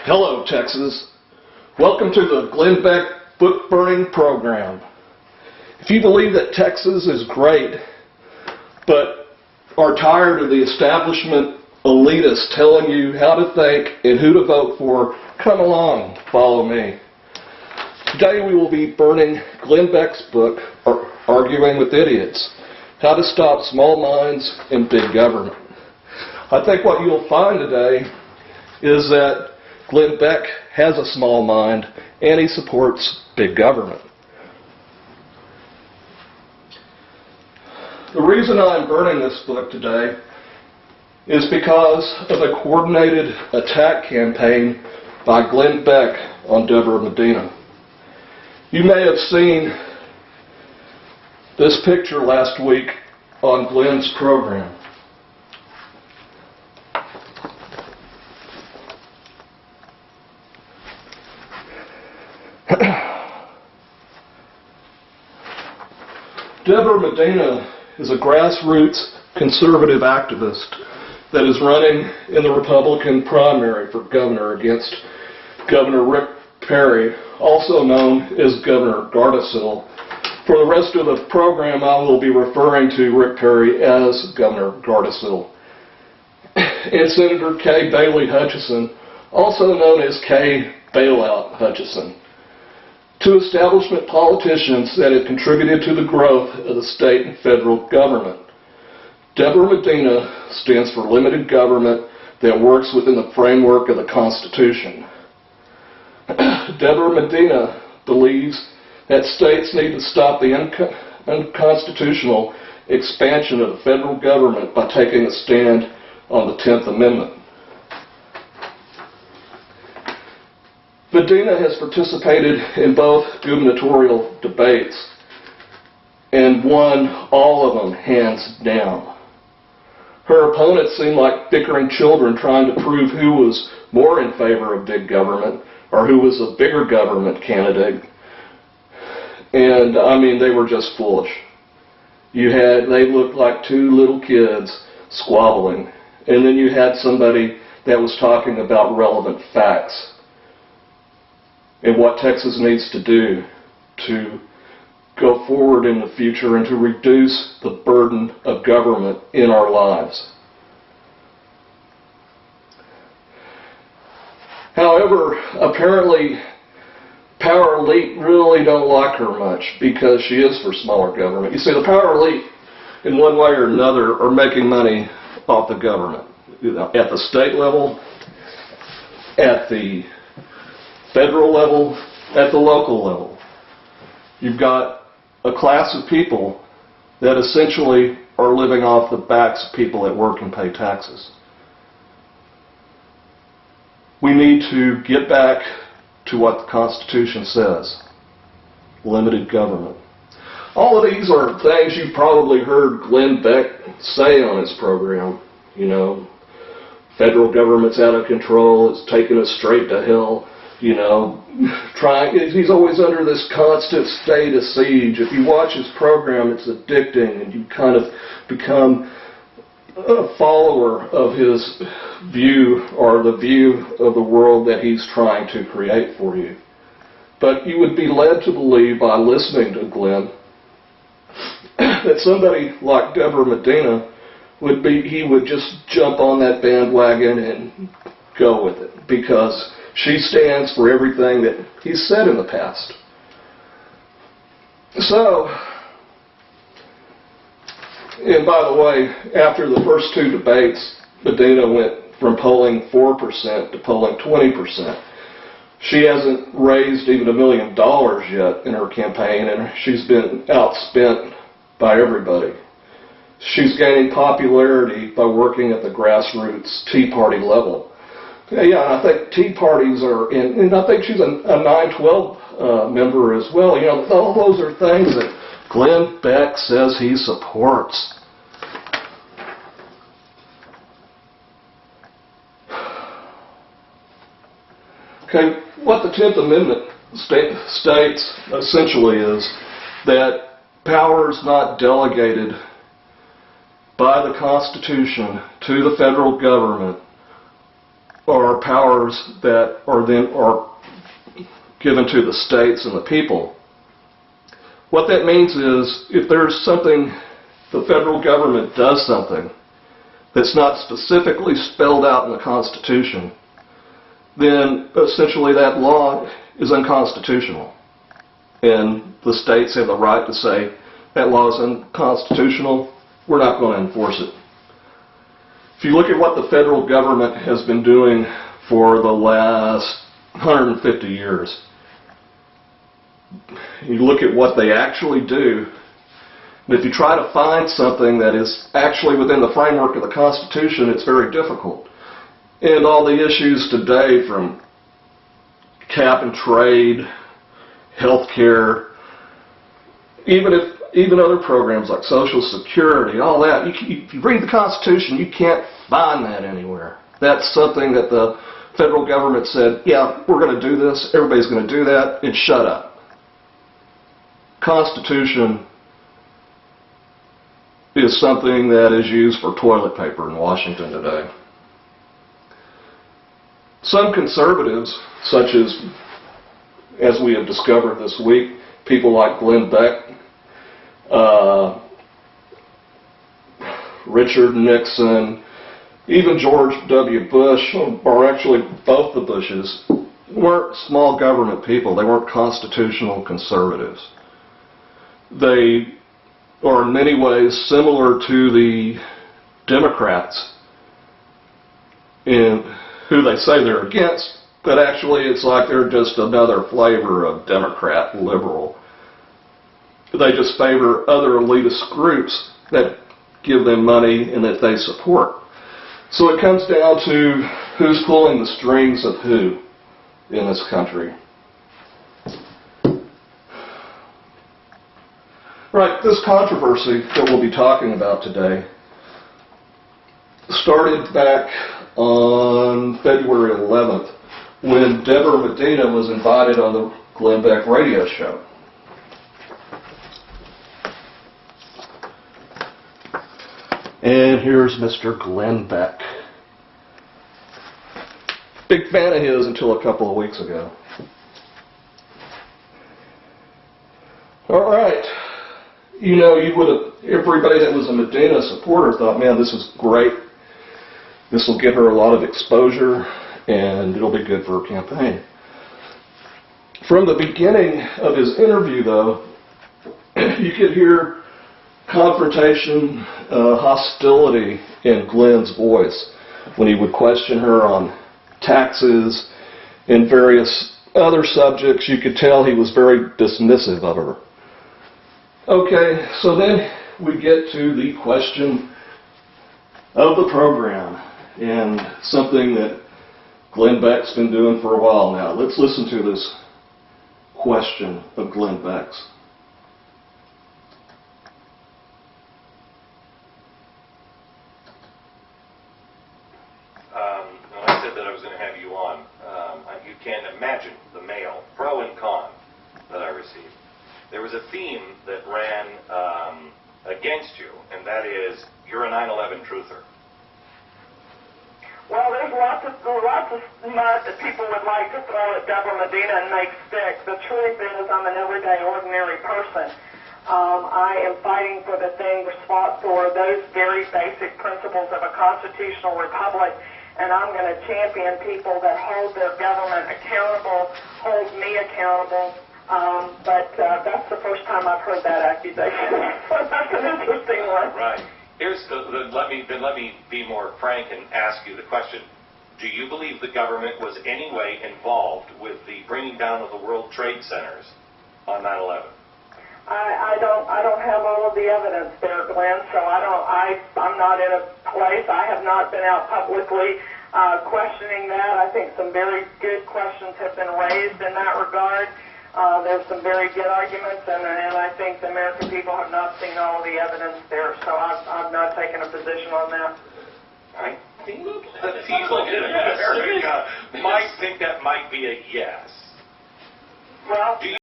Hello, Texas. Welcome to the Glenn Becks Book Burning Program. If you believe that Texas is great, but are tired of the establishment elitists telling you how to think and who to vote for, come along, follow me. Today we will be burning Glenn Becks' book, Arguing with Idiots, How to Stop Small Minds and Big Government. I think what you'll find today is that Glenn Beck has a small mind and he supports big government. The reason I'm burning this book today is because of a coordinated attack campaign by Glenn Beck on Deborah Medina. You may have seen this picture last week on Glenn's program. Deborah Medina is a grassroots conservative activist that is running in the Republican primary for governor against Governor Rick Perry, also known as Governor Gardasil. For the rest of the program, I will be referring to Rick Perry as Governor Gardasil. And Senator Kay Bailey Hutchison, also known as Kay Bailout Hutchison. Two establishment politicians that have contributed to the growth of the state and federal government. Deborah Medina stands for limited government that works within the framework of the Constitution. Deborah Medina believes that states need to stop the unconstitutional expansion of the federal government by taking a stand on the 10th Amendment. Medina has participated in both gubernatorial debates and won all of them hands down. Her opponents seemed like bickering children trying to prove who was more in favor of big government or who was a bigger government candidate. And I mean, they were just foolish. They looked like two little kids squabbling. And then you had somebody that was talking about relevant facts and what Texas needs to do to go forward in the future and to reduce the burden of government in our lives. However, apparently power elite really don't like her much because she is for smaller government. You see, the power elite, in one way or another, are making money off the government. At the state level, at the federal level, at the local level. You've got a class of people that essentially are living off the backs of people that work and pay taxes. We need to get back to what the Constitution says. Limited government. All of these are things you've probably heard Glenn Beck say on his program. You know, federal government's out of control, it's taking us straight to hell. You know, he's always under this constant state of siege. If you watch his program, it's addicting, and you kind of become a follower of his view or the view of the world that he's trying to create for you. But you would be led to believe by listening to Glenn that somebody like Deborah Medina he would just jump on that bandwagon and go with it because she stands for everything that he's said in the past. So, and by the way, after the first two debates, Medina went from polling 4% to polling 20%. She hasn't raised even $1 million yet in her campaign, and she's been outspent by everybody. She's gaining popularity by working at the grassroots Tea Party level. Yeah, I think Tea Parties are in, and I think she's a 9/12 member as well. You know, all those are things that Glenn Beck says he supports. Okay, what the 10th Amendment states essentially is that power is not delegated by the Constitution to the federal government or power powers that are given to the states and the people. What that means is if there's something, the federal government does something that's not specifically spelled out in the Constitution, then essentially that law is unconstitutional. And the states have the right to say, that law is unconstitutional, we're not going to enforce it. If you look at what the federal government has been doing for the last 150 years, you look at what they actually do, and if you try to find something that is actually within the framework of the Constitution, it's very difficult. And all the issues today, from cap and trade, health care, even other programs like Social Security, all that, if you read the Constitution, you can't find that anywhere. That's something that the federal government said, yeah, we're going to do this, everybody's going to do that, and shut up. Constitution is something that is used for toilet paper in Washington today. Some conservatives, such as we have discovered this week, people like Glenn Becks, Richard Nixon, even George W. Bush, or actually both the Bushes, weren't small government people. They weren't constitutional conservatives. They are in many ways similar to the Democrats in who they say they're against, but actually it's like they're just another flavor of Democrat liberal. They just favor other elitist groups that give them money and that they support. So it comes down to who's pulling the strings of who in this country. Right, this controversy that we'll be talking about today started back on February 11th when Deborah Medina was invited on the Glenn Beck radio show. And here's Mr. Glenn Beck. Big fan of his until a couple of weeks ago. All right. You know, everybody that was a Medina supporter thought, man, this is great. This will give her a lot of exposure, and it'll be good for her campaign. From the beginning of his interview, though, you could hear confrontation, hostility in Glenn's voice when he would question her on taxes and various other subjects. You could tell he was very dismissive of her. Okay, so then we get to the question of the program, and something that Glenn Beck's been doing for a while now. Let's listen to this question of Glenn Beck's. When I said that I was going to have you on, you can't imagine the mail, pro and con, that I received. There was a theme that ran against you, and that is, you're a 9/11 truther. Well, there's lots of mud that people would like to throw at Deborah Medina and make stick. The truth is, I'm an everyday, ordinary person. I am fighting for the thing for those very basic principles of a constitutional republic, and I'm going to champion people that hold their government accountable, hold me accountable. But that's the first time I've heard that accusation. So that's an interesting one. Right. Let me be more frank and ask you the question. Do you believe the government was any way involved with the bringing down of the World Trade Centers on 9/11? I don't have all of the evidence there, Glenn, so I'm not in a place. I have not been out publicly questioning that. I think some very good questions have been raised in that regard. There's some very good arguments, and I think the American people have not seen all of the evidence there, so I've not taken a position on that. I think the people in America might think that might be a yes. Well,